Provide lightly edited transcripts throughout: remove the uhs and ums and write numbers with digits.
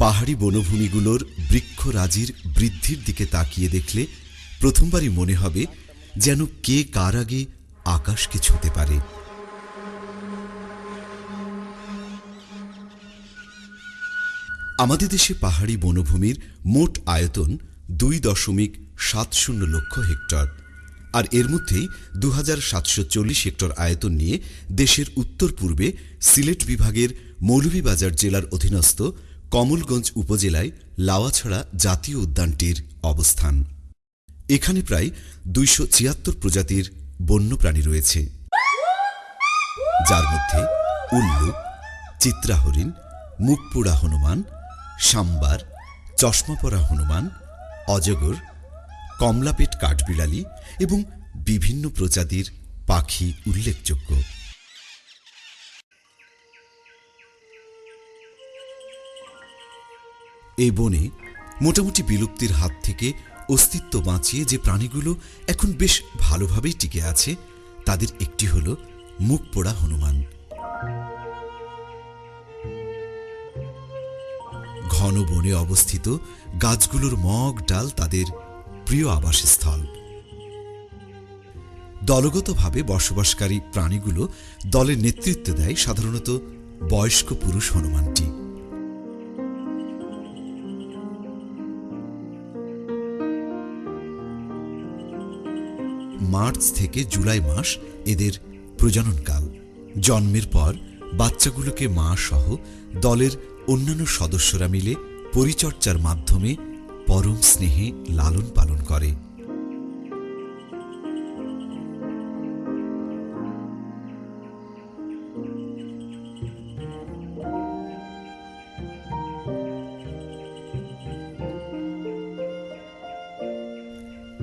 পাহাড়ি বনভূমিগুলোর বৃক্ষরাজির বৃদ্ধির দিকে তাকিয়ে দেখলে প্রথমবারই মনে হবে যেন কে কার আগে আকাশকে ছুঁতে পারে। আমাদের দেশে পাহাড়ি বনভূমির মোট আয়তন 2.70 লক্ষ হেক্টর, আর এর মধ্যেই 2740 হেক্টর আয়তন নিয়ে দেশের উত্তর পূর্বে সিলেট বিভাগের মৌলভীবাজার জেলার অধীনস্থ কমলগঞ্জ উপজেলায় লাওয়াছড়া জাতীয় উদ্যানটির অবস্থান। এখানে প্রায় 276 প্রজাতির বন্যপ্রাণী রয়েছে, যার মধ্যে উল্লুক, চিত্রাহরিণ, মুখপোড়া হনুমান, সাম্বার, চশমাপরা হনুমান, অজগর, কমলাপেট কাঠবিড়ালি এবং বিভিন্ন প্রজাতির পাখি উল্লেখযোগ্য। এই বনে মোটামুটি বিলুপ্তির হাত থেকে অস্তিত্ব বাঁচিয়ে যে প্রাণীগুলো এখন বেশ ভালোভাবেই টিকে আছে, তাদের একটি হল মুখপোড়া হনুমান। ঘন বনে অবস্থিত গাছগুলোর মগ ডাল তাদের প্রিয় আবাসস্থল। দলগতভাবে বসবাসকারী প্রাণীগুলো দলের নেতৃত্ব দেয় সাধারণত বয়স্ক পুরুষ হনুমানটি। মার্চ থেকে জুলাই মাস এদের প্রজননকাল। জন্মের পর বাচ্চাগুলোকে মা সহ দলের অন্যান্য সদস্যরা মিলে পরিচর্যার মাধ্যমে পরম স্নেহে লালন পালন করে।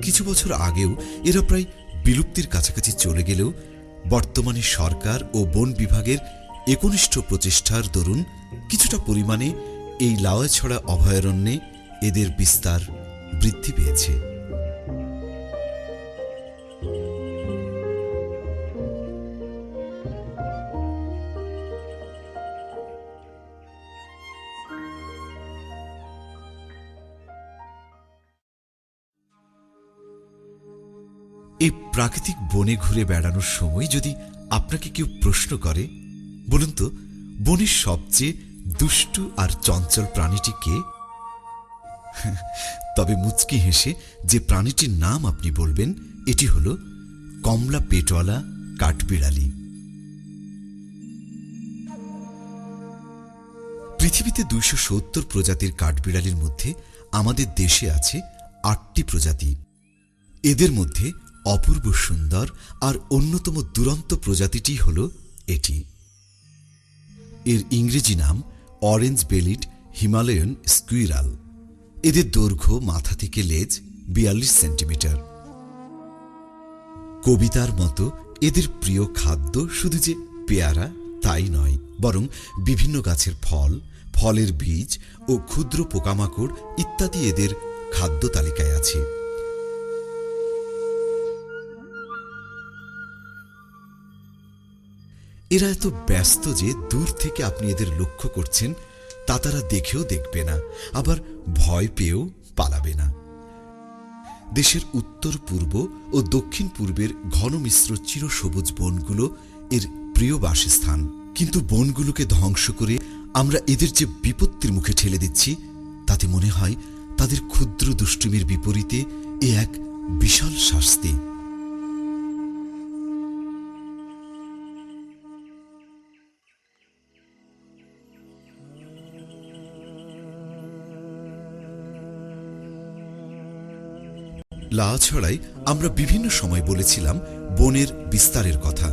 কিছু বছর আগেও এরা প্রায় বিলুপ্তির কাছাকাছি চলে গেলেও বর্তমানে সরকার ও বন বিভাগের একনিষ্ঠ প্রচেষ্টার দরুন কিছুটা পরিমাণে এই লাওয়াছড়া অভয়ারণ্যে এদের বিস্তার বৃদ্ধি পেয়েছে। এই প্রাকৃতিক বনে ঘুরে বেড়ানোর সময় যদি আপনাকে কেউ প্রশ্ন করে, বলুন তো বনের সবচেয়ে দুষ্টু আর চঞ্চল প্রাণীটি কে, তবে মুচকি হেসে যে প্রাণীটির নাম আপনি বলবেন এটি হল কমলা পেটওয়ালা কাঠবিড়ালি। পৃথিবীতে 270 প্রজাতির কাঠবিড়ালির মধ্যে আমাদের দেশে আছে 8টি প্রজাতি। এদের মধ্যে অপূর্ব সুন্দর আর অন্যতম দুরন্ত প্রজাতিটি হল এটি। এর ইংরেজি নাম অরেঞ্জ বেলিড হিমালয়ান স্কুইরাল। এদের দৈর্ঘ্য মাথা থেকে লেজ 42 সেন্টিমিটার। কবিতার মতো এদের প্রিয় খাদ্য শুধু যে পেয়ারা তাই নয়, বরং বিভিন্ন গাছের ফল, ফলের বীজ ও ক্ষুদ্র পোকামাকড় ইত্যাদি এদের খাদ্য তালিকায় আছে। এরা এত ব্যস্ত যে দূর থেকে আপনি এদের লক্ষ্য করছেন তা তারা দেখেও দেখবে না, আবার ভয় পেয়েও পালাবে না। দেশের উত্তর পূর্ব ও দক্ষিণ পূর্বের ঘন মিশ্র চিরসবুজ বনগুলো এর প্রিয় বাসস্থান। কিন্তু বনগুলোকে ধ্বংস করে আমরা এদের যে বিপত্তির মুখে ঠেলে দিচ্ছি, তাতে মনে হয় তাদের ক্ষুদ্র দুষ্টুমির বিপরীতে এ এক বিশাল শাস্তি। লাওয়াছড়ায় আমরা বিভিন্ন সময় বলেছিলাম বনের বিস্তারের কথা,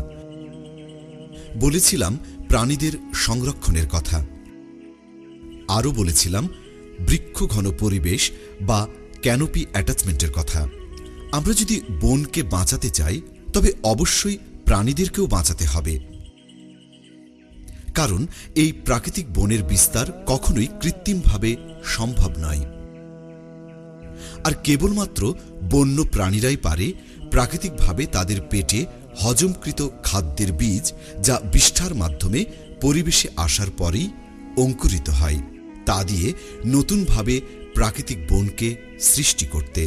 বলেছিলাম প্রাণীদের সংরক্ষণের কথা, আরও বলেছিলাম বৃক্ষ ঘন পরিবেশ বা ক্যানোপি অ্যাটাচমেন্টের কথা। আমরা যদি বনকে বাঁচাতে চাই তবে অবশ্যই প্রাণীদেরকেও বাঁচাতে হবে, কারণ এই প্রাকৃতিক বনের বিস্তার কখনোই কৃত্রিমভাবে সম্ভব নয়। আর কেবলমাত্র বন্য প্রাণীরাই পারে প্রাকৃতিকভাবে তাদের পেটে হজমকৃত খাদ্যের বীজ, যা বিষ্ঠার মাধ্যমে পরিবেশে আসার পরেই অঙ্কুরিত হয়। তা দিয়ে নতুনভাবে প্রাকৃতিক বনকে সৃষ্টি করতে।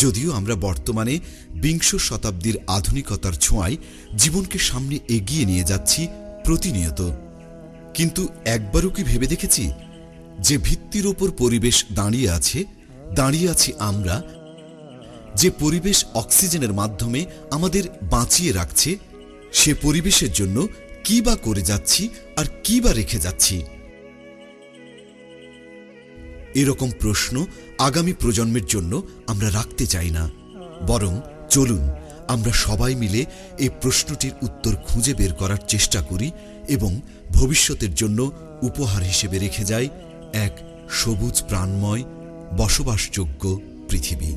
যদিও আমরা বর্তমানে বিংশ শতাব্দীর আধুনিকতার ছোঁয়ায় জীবনকে সামনে এগিয়ে নিয়ে যাচ্ছি প্রতিনিয়ত, কিন্তু একবারও কি ভেবে দেখেছি যে ভিত্তির ওপর পরিবেশ দাঁড়িয়ে আছি আমরা, যে পরিবেশ অক্সিজেনের মাধ্যমে আমাদের বাঁচিয়ে রাখছে, সে পরিবেশের জন্য কি বা করে যাচ্ছি আর কি বা রেখে যাচ্ছি? এরকম প্রশ্ন আগামী প্রজন্মের জন্য আমরা রাখতে চাই না। বরং চলুন আমরা সবাই মিলে এই প্রশ্নটির উত্তর খুঁজে বের করার চেষ্টা করি এবং ভবিষ্যতের জন্য উপহার হিসেবে রেখে যাই এক সবুজ প্রাণময় বসবাসযোগ্য পৃথিবী।